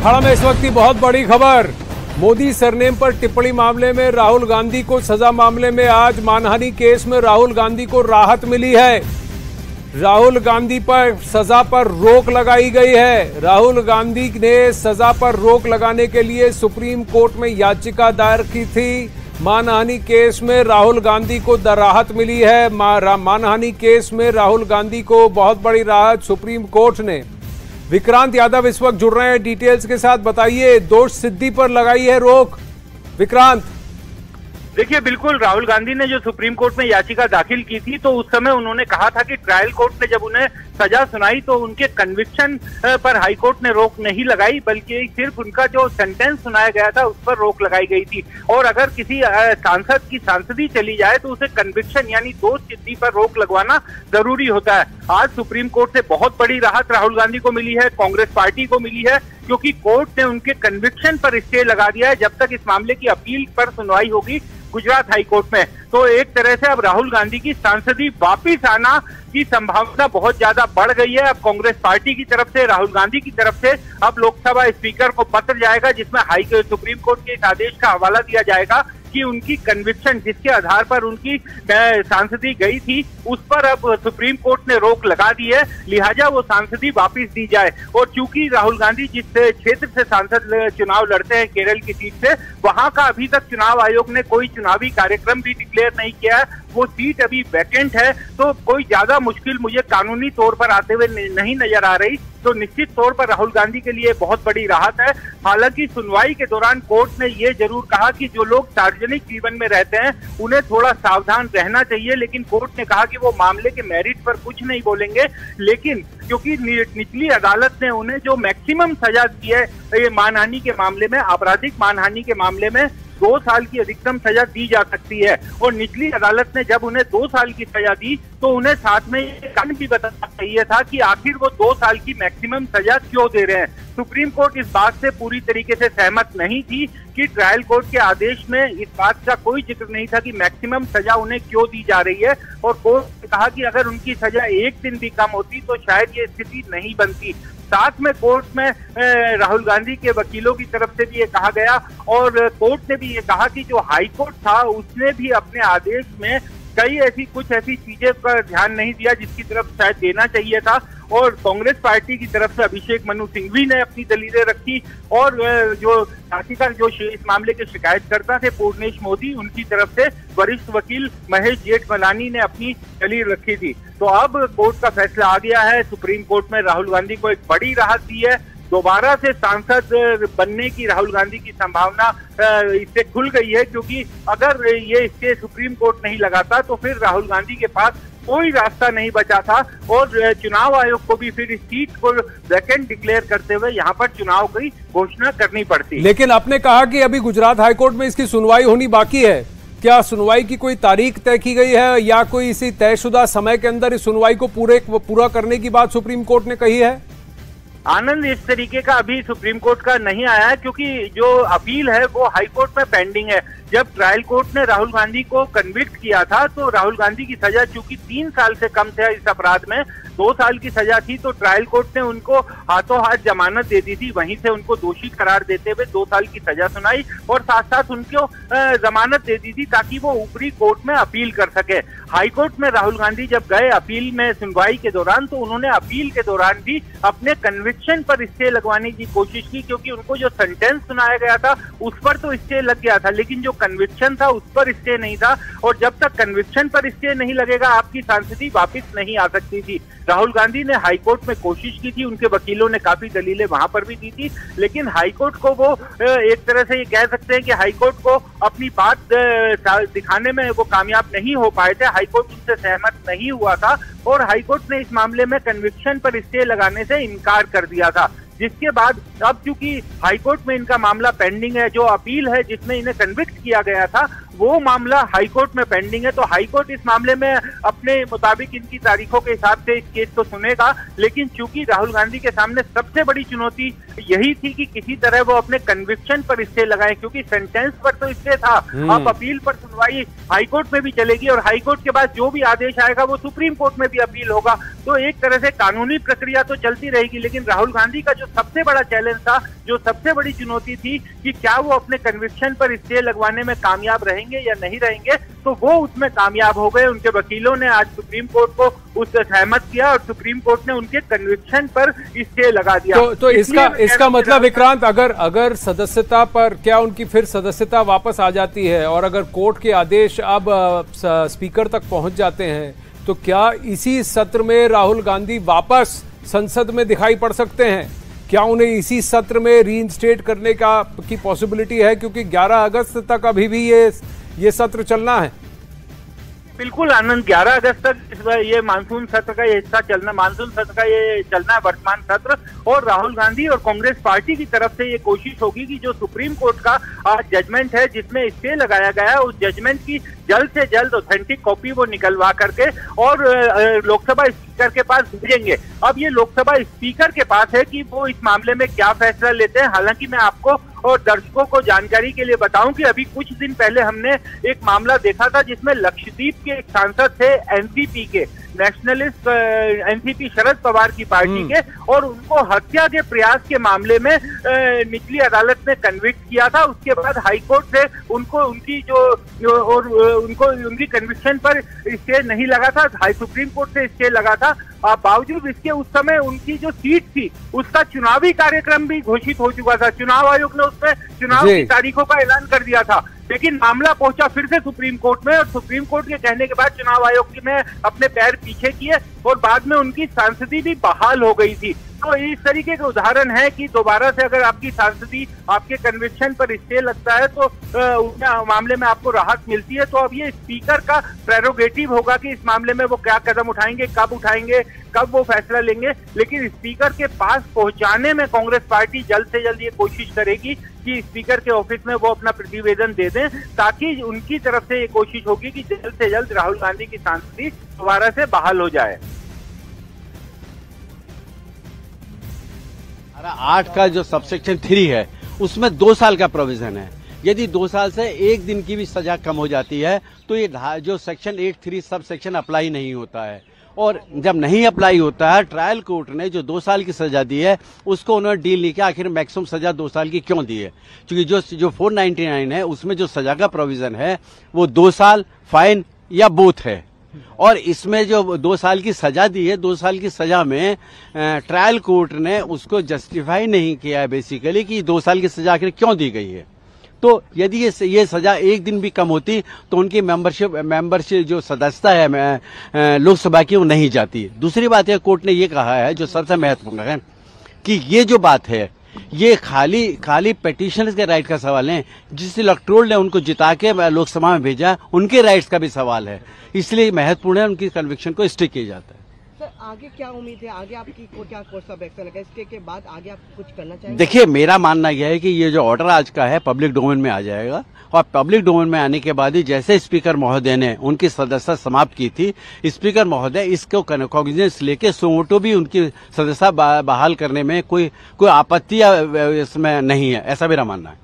अखाड़ा में इस वक्त की बहुत बड़ी खबर। मोदी सरनेम पर टिप्पणी मामले में राहुल गांधी को सजा मामले में आज मानहानि केस में राहुल गांधी को राहत मिली है। राहुल गांधी पर सजा पर रोक लगाई गई है। राहुल गांधी ने सजा पर रोक लगाने के लिए सुप्रीम कोर्ट में याचिका दायर की थी। मानहानि केस में राहुल गांधी को राहत मिली है। मानहानि केस में राहुल गांधी को बहुत बड़ी राहत सुप्रीम कोर्ट ने। विक्रांत यादव इस वक्त जुड़ रहे हैं डिटेल्स के साथ, बताइए दोष सिद्धि पर लगाई है रोक। विक्रांत, देखिए, बिल्कुल राहुल गांधी ने जो सुप्रीम कोर्ट में याचिका दाखिल की थी तो उस समय उन्होंने कहा था कि ट्रायल कोर्ट ने जब उन्हें सजा सुनाई तो उनके कन्विक्शन पर हाई कोर्ट ने रोक नहीं लगाई, बल्कि सिर्फ उनका जो सेंटेंस सुनाया गया था उस पर रोक लगाई गई थी। और अगर किसी सांसद की सांसदी चली जाए तो उसे कन्विक्शन यानी दोष सिद्धि पर रोक लगवाना जरूरी होता है। आज सुप्रीम कोर्ट से बहुत बड़ी राहत राहुल गांधी को मिली है, कांग्रेस पार्टी को मिली है, क्योंकि कोर्ट ने उनके कन्विक्शन पर स्टे लगा दिया है जब तक इस मामले की अपील पर सुनवाई होगी गुजरात हाई कोर्ट में। तो एक तरह से अब राहुल गांधी की सांसदी वापिस आना की संभावना बहुत ज्यादा बढ़ गई है। अब कांग्रेस पार्टी की तरफ से, राहुल गांधी की तरफ से अब लोकसभा स्पीकर को पत्र जाएगा जिसमें सुप्रीम कोर्ट के इस आदेश का हवाला दिया जाएगा कि उनकी कन्विक्शन जिसके आधार पर उनकी सांसदी गई थी उस पर अब सुप्रीम कोर्ट ने रोक लगा दी है, लिहाजा वो सांसदी वापस दी जाए। और चूंकि राहुल गांधी जिस क्षेत्र से सांसद चुनाव लड़ते हैं केरल की सीट से, वहां का अभी तक चुनाव आयोग ने कोई चुनावी कार्यक्रम भी डिक्लेयर नहीं किया है, वो सीट अभी वैकेंट है, तो कोई ज्यादा मुश्किल मुझे कानूनी तौर पर आते हुए नहीं नजर आ रही। तो निश्चित तौर पर राहुल गांधी के लिए बहुत बड़ी राहत है। हालांकि सुनवाई के दौरान कोर्ट ने ये जरूर कहा कि जो लोग सार्वजनिक जीवन में रहते हैं उन्हें थोड़ा सावधान रहना चाहिए, लेकिन कोर्ट ने कहा कि वो मामले के मेरिट पर कुछ नहीं बोलेंगे। लेकिन क्योंकि निचली अदालत ने उन्हें जो मैक्सिमम सजा दी है ये मानहानि के मामले में, आपराधिक मानहानि के मामले में 2 साल की अधिकतम सजा दी जा सकती है, और निचली अदालत ने जब उन्हें 2 साल की सजा दी तो उन्हें साथ में ये कारण भी बताना चाहिए था कि आखिर वो 2 साल की मैक्सिमम सजा क्यों दे रहे हैं। सुप्रीम कोर्ट इस बात से पूरी तरीके से सहमत नहीं थी कि ट्रायल कोर्ट के आदेश में इस बात का कोई जिक्र नहीं था कि मैक्सिमम सजा उन्हें क्यों दी जा रही है, और कोर्ट ने कहा कि अगर उनकी सजा 1 दिन भी कम होती तो शायद ये स्थिति नहीं बनती। साथ में कोर्ट में राहुल गांधी के वकीलों की तरफ से भी ये कहा गया, और कोर्ट ने भी ये कहा कि जो हाई कोर्ट था उसने भी अपने आदेश में कुछ ऐसी चीजें पर ध्यान नहीं दिया जिसकी तरफ शायद देना चाहिए था। और कांग्रेस पार्टी की तरफ से अभिषेक मनु सिंघवी ने अपनी दलीलें रखी, और जो याचिका जो इस मामले के शिकायतकर्ता थे पूर्णेश मोदी, उनकी तरफ से वरिष्ठ वकील महेश जेठमलानी ने अपनी दलील रखी थी। तो अब कोर्ट का फैसला आ गया है। सुप्रीम कोर्ट में राहुल गांधी को एक बड़ी राहत दी है। दोबारा से सांसद बनने की राहुल गांधी की संभावना इससे खुल गई है, क्योंकि अगर ये इसके सुप्रीम कोर्ट नहीं लगाता तो फिर राहुल गांधी के पास कोई रास्ता नहीं बचा था, और चुनाव आयोग को भी फिर इस सीट को वैकेंट डिक्लेयर करते हुए यहाँ पर चुनाव की घोषणा करनी पड़ती। लेकिन आपने कहा कि अभी गुजरात हाईकोर्ट में इसकी सुनवाई होनी बाकी है, क्या सुनवाई की कोई तारीख तय की गई है या कोई इसी तयशुदा समय के अंदर इस सुनवाई को पूरा करने की बात सुप्रीम कोर्ट ने कही है? आनंद, इस तरीके का अभी सुप्रीम कोर्ट का नहीं आया है, क्योंकि जो अपील है वो हाई कोर्ट में पेंडिंग है। जब ट्रायल कोर्ट ने राहुल गांधी को कन्विक्ट किया था तो राहुल गांधी की सजा चूंकि 3 साल से कम थे इस अपराध में, 2 साल की सजा थी, तो ट्रायल कोर्ट ने उनको हाथों हाथ जमानत दे दी थी, वहीं से उनको दोषी करार देते हुए 2 साल की सजा सुनाई, और साथ साथ उनको जमानत दे दी थी ताकि वो ऊपरी कोर्ट में अपील कर सके। हाई कोर्ट में राहुल गांधी जब गए अपील में सुनवाई के दौरान, तो उन्होंने अपील के दौरान भी अपने कन्विक्शन पर स्टे लगवाने की कोशिश की, क्योंकि उनको जो सेंटेंस सुनाया गया था उस पर तो स्टे लग गया था, लेकिन जो कन्विक्शन था उस पर स्टे नहीं था, और जब तक कन्विक्शन पर स्टे नहीं लगेगा आपकी सांसदी वापस नहीं आ सकती थी। राहुल गांधी ने हाईकोर्ट में कोशिश की थी, उनके वकीलों ने काफी दलीलें वहां पर भी दी थी, लेकिन हाईकोर्ट को वो एक तरह से ये कह सकते हैं कि हाईकोर्ट को अपनी बात दिखाने में वो कामयाब नहीं हो पाए थे। हाईकोर्ट उनसे सहमत नहीं हुआ था, और हाईकोर्ट ने इस मामले में कन्विक्शन पर स्टे लगाने से इनकार कर दिया था, जिसके बाद अब चूंकि हाईकोर्ट में इनका मामला पेंडिंग है, जो अपील है जिसमें इन्हें कन्विक्ट किया गया था वो मामला हाईकोर्ट में पेंडिंग है, तो हाईकोर्ट इस मामले में अपने मुताबिक इनकी तारीखों के हिसाब से इस केस को सुनेगा। लेकिन चूंकि राहुल गांधी के सामने सबसे बड़ी चुनौती यही थी कि किसी तरह वो अपने कन्विक्शन पर स्टे लगाए, क्योंकि सेंटेंस पर तो स्टे था, अब अपील पर सुनवाई हाईकोर्ट में भी चलेगी और हाईकोर्ट के बाद जो भी आदेश आएगा वो सुप्रीम कोर्ट में भी अपील होगा। तो एक तरह से कानूनी प्रक्रिया तो चलती रहेगी, लेकिन राहुल गांधी का जो सबसे बड़ा चैलेंज था, जो सबसे बड़ी चुनौती थी कि क्या वो अपने कन्विक्शन पर स्टे लगवाने में कामयाब रहेंगे या नहीं रहेंगे, तो वो उसमें कामयाब हो गए। उनके वकीलों ने आज सुप्रीम कोर्ट को उससे सहमत किया और सुप्रीम कोर्ट ने उनके कन्विक्शन पर स्टे लगा दिया। तो इसका मतलब विक्रांत, अगर सदस्यता पर क्या उनकी फिर सदस्यता वापस आ जाती है और अगर कोर्ट के आदेश अब स्पीकर तक पहुंच जाते हैं, तो क्या इसी सत्र में राहुल गांधी वापस संसद में दिखाई पड़ सकते हैं? क्या उन्हें इसी सत्र में रीइंस्टेट करने की पॉसिबिलिटी है? क्योंकि 11 अगस्त तक अभी भी ये सत्र चलना है। बिल्कुल आनंद, 11 अगस्त तक ये मानसून सत्र का ये हिस्सा चलना, मानसून सत्र का ये चलना है वर्तमान सत्र। और राहुल गांधी और कांग्रेस पार्टी की तरफ से ये कोशिश होगी कि जो सुप्रीम कोर्ट का आज जजमेंट है जिसमें स्टे लगाया गया है, उस जजमेंट की जल्द से जल्द ऑथेंटिक कॉपी वो निकलवा करके और लोकसभा स्पीकर के पास भेजेंगे। अब ये लोकसभा स्पीकर के पास है कि वो इस मामले में क्या फैसला लेते हैं। हालांकि मैं आपको और दर्शकों को जानकारी के लिए बताऊं कि अभी कुछ दिन पहले हमने एक मामला देखा था जिसमें लक्षद्वीप के एक सांसद थे एनसीपी के, नेशनलिस्ट एनसीपी शरद पवार की पार्टी के, और उनको हत्या के प्रयास के मामले में निचली अदालत ने कन्विक्ट किया था। उसके बाद हाईकोर्ट से उनको उनकी कन्विक्शन पर स्टे नहीं लगा था, हाई सुप्रीम कोर्ट से स्टे लगा था। बावजूद इसके उस समय उनकी जो सीट थी उसका चुनावी कार्यक्रम भी घोषित हो चुका था, चुनाव आयोग ने उसमें चुनाव की तारीखों का ऐलान कर दिया था। लेकिन मामला पहुंचा फिर से सुप्रीम कोर्ट में और सुप्रीम कोर्ट के कहने के बाद चुनाव आयोग ने अपने पैर पीछे किए और बाद में उनकी सांसदी भी बहाल हो गई थी। तो इस तरीके के उदाहरण है कि दोबारा से अगर आपकी सांसदी, आपके कन्विक्शन पर स्टे लगता है तो उस मामले में आपको राहत मिलती है। तो अब ये स्पीकर का प्रेरोगेटिव होगा कि इस मामले में वो क्या कदम उठाएंगे, कब वो फैसला लेंगे। लेकिन स्पीकर के पास पहुंचाने में कांग्रेस पार्टी जल्द से जल्द ये कोशिश करेगी कि स्पीकर के ऑफिस में वो अपना प्रतिवेदन दे दें, ताकि उनकी तरफ से ये कोशिश होगी कि जल्द से जल्द राहुल गांधी की सांसदी दोबारा से बहाल हो जाए। 8 का जो सबसेक्शन 3 है उसमें 2 साल का प्रोविजन है। यदि 2 साल से 1 दिन की भी सजा कम हो जाती है तो ये जो सेक्शन 8(3) सब सेक्शन अप्लाई नहीं होता है। और जब नहीं अप्लाई होता है, ट्रायल कोर्ट ने जो 2 साल की सजा दी है उसको उन्होंने डील नहीं किया आखिर मैक्सिमम सजा 2 साल की क्यों दी है। क्योंकि जो 499 है उसमें जो सजा का प्रोविजन है वो 2 साल, फाइन या बोथ है। और इसमें जो 2 साल की सजा दी है, 2 साल की सजा में ट्रायल कोर्ट ने उसको जस्टिफाई नहीं किया है बेसिकली कि 2 साल की सजा आखिर क्यों दी गई है। तो यदि ये सजा 1 दिन भी कम होती तो उनकी मेंबरशिप जो सदस्यता है लोकसभा की वो नहीं जाती। दूसरी बात है, कोर्ट ने ये कहा है जो सबसे महत्वपूर्ण है कि ये जो बात है ये खाली पेटिशनर्स के राइट का सवाल है। जिस इलेक्टोरल ने उनको जिता के लोकसभा में भेजा उनके राइट्स का भी सवाल है, इसलिए महत्वपूर्ण है उनकी कन्विक्शन को स्टे किया जाता है। सर आगे क्या उम्मीद है, आगे आपकी क्या कोर्स ऑफ एक्शन है, इसके के बाद आगे आप कुछ करना चाहेंगे? देखिए, मेरा मानना यह है कि ये जो ऑर्डर आज का है पब्लिक डोमेन में आ जाएगा और पब्लिक डोमेन में आने के बाद ही जैसे स्पीकर महोदय ने उनकी सदस्यता समाप्त की थी, स्पीकर महोदय इसको कॉग्निजेंस लेके सोमोटो भी उनकी सदस्यता बहाल करने में कोई आपत्ति इसमें नहीं है, ऐसा मेरा मानना है।